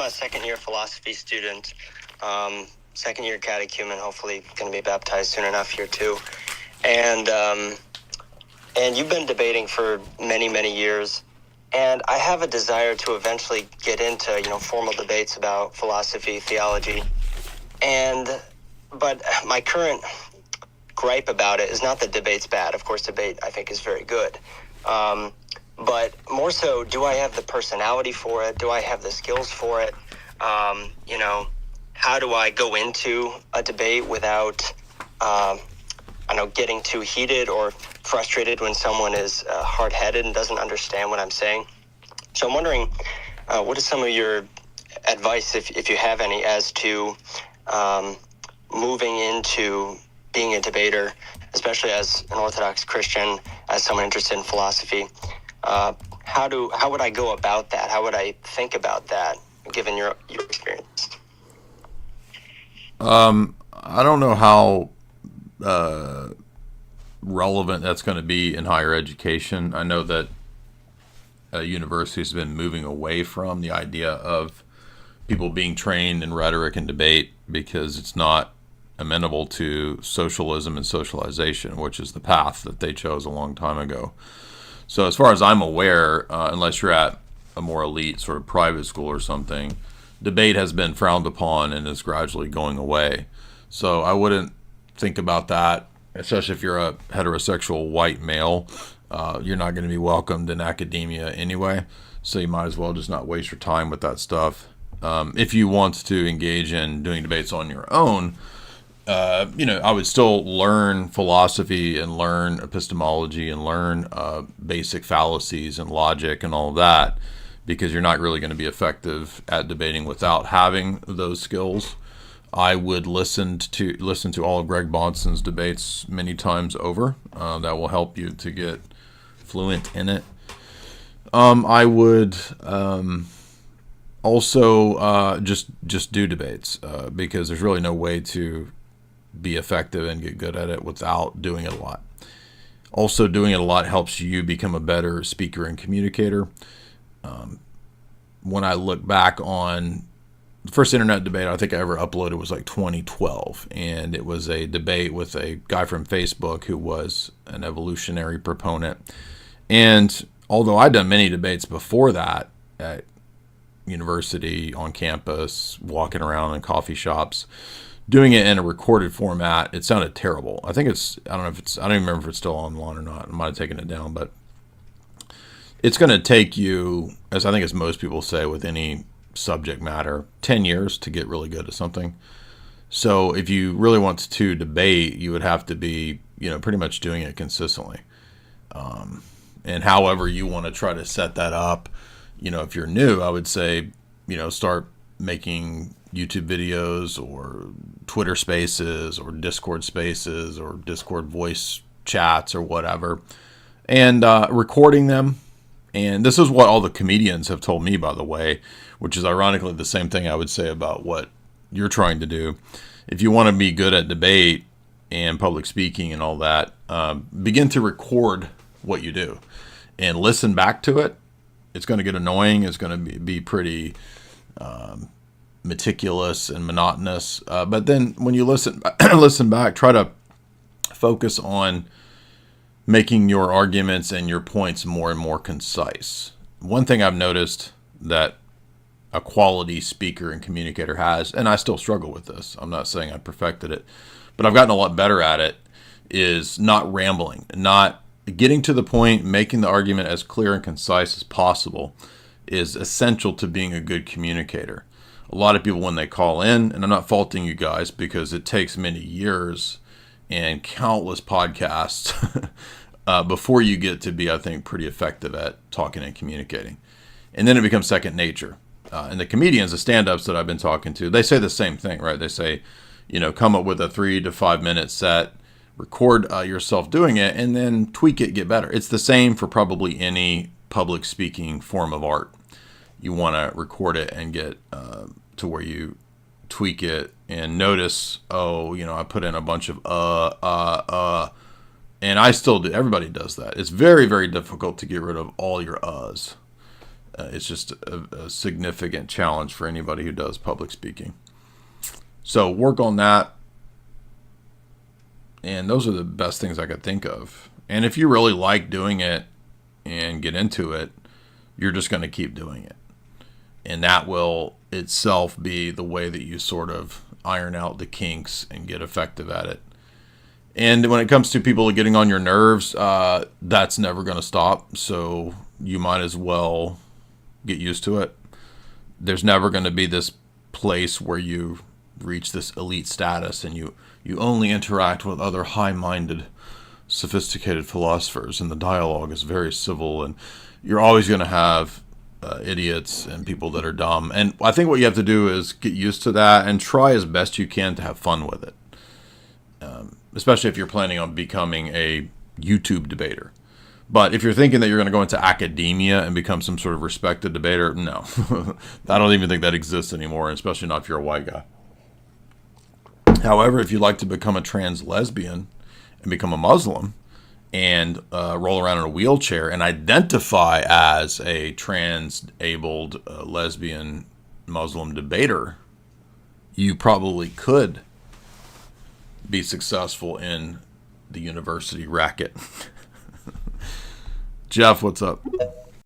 a second-year philosophy student, second-year catechumen, hopefully going to be baptized soon enough here too. And you've been debating for many, many years. And I have a desire to eventually get into, formal debates about philosophy, theology. But my current gripe about it is not that debate's bad. Of course, debate, I think, is very good. But more so, do I have the personality for it? Do I have the skills for it? How do I go into a debate without, getting too heated or frustrated when someone is hard-headed and doesn't understand what I'm saying? So I'm wondering, what is some of your advice, if you have any, as to moving into being a debater, especially as an Orthodox Christian, as someone interested in philosophy? How would I go about that? How would I think about that, given your experience? I don't know how relevant that's going to be in higher education. I know that universities have been moving away from the idea of people being trained in rhetoric and debate because it's not amenable to socialism and socialization, which is the path that they chose a long time ago. So as far as I'm aware, unless you're at a more elite sort of private school or something, debate has been frowned upon and is gradually going away. So I wouldn't think about that, especially if you're a heterosexual white male. You're not going to be welcomed in academia anyway, so you might as well just not waste your time with that stuff. If you want to engage in doing debates on your own, I would still learn philosophy and learn epistemology and learn basic fallacies and logic and all of that, because you're not really going to be effective at debating without having those skills. I would listen to all of Greg Bahnsen's debates many times over. That will help you to get fluent in it. I would also just do debates because there's really no way to be effective and get good at it without doing it a lot. Also, doing it a lot helps you become a better speaker and communicator. When I look back on the first internet debate I think I ever uploaded was like 2012, and it was a debate with a guy from Facebook who was an evolutionary proponent. And although I'd done many debates before that at university, on campus, walking around in coffee shops, doing it in a recorded format, it sounded terrible. I don't even remember if it's still online or not. I might have taken it down, but it's going to take you, as I think as most people say with any subject matter, 10 years to get really good at something. So if you really want to debate, you would have to be, pretty much doing it consistently. And however you want to try to set that up, if you're new, I would say, start making YouTube videos or Twitter spaces or Discord spaces or Discord voice chats or whatever, and recording them. And this is what all the comedians have told me, by the way, which is ironically the same thing I would say about what you're trying to do. If you want to be good at debate and public speaking and all that, begin to record what you do and listen back to it. It's going to get annoying. It's going to be pretty meticulous and monotonous. But then when you listen back, try to focus on making your arguments and your points more and more concise. One thing I've noticed that a quality speaker and communicator has, and I still struggle with this, I'm not saying I perfected it, but I've gotten a lot better at it, is not rambling, not getting to the point, making the argument as clear and concise as possible is essential to being a good communicator. A lot of people, when they call in, and I'm not faulting you guys because it takes many years and countless podcasts before you get to be, I think, pretty effective at talking and communicating. And then it becomes second nature. And the comedians, the stand-ups that I've been talking to, they say the same thing, right? They say, come up with a 3 to 5 minute set, record yourself doing it, and then tweak it, get better. It's the same for probably any public speaking form of art. You want to record it and get to where you tweak it and notice, I put in a bunch of and I still do. Everybody does that. It's very, very difficult to get rid of all your uhs. It's just a significant challenge for anybody who does public speaking. So work on that. And those are the best things I could think of. And if you really like doing it and get into it, you're just going to keep doing it. And that will itself be the way that you sort of iron out the kinks and get effective at it. And when it comes to people getting on your nerves, that's never going to stop. So you might as well get used to it. There's never going to be this place where you reach this elite status and you only interact with other high-minded, sophisticated philosophers, and the dialogue is very civil, and you're always going to have idiots and people that are dumb. And I think what you have to do is get used to that and try as best you can to have fun with it, especially if you're planning on becoming a YouTube debater. But if you're thinking that you're going to go into academia and become some sort of respected debater, no. I don't even think that exists anymore, especially not if you're a white guy. However, if you'd like to become a trans lesbian and become a Muslim and roll around in a wheelchair and identify as a trans-abled lesbian Muslim debater, you probably could be successful in the university racket. Jeff, what's up?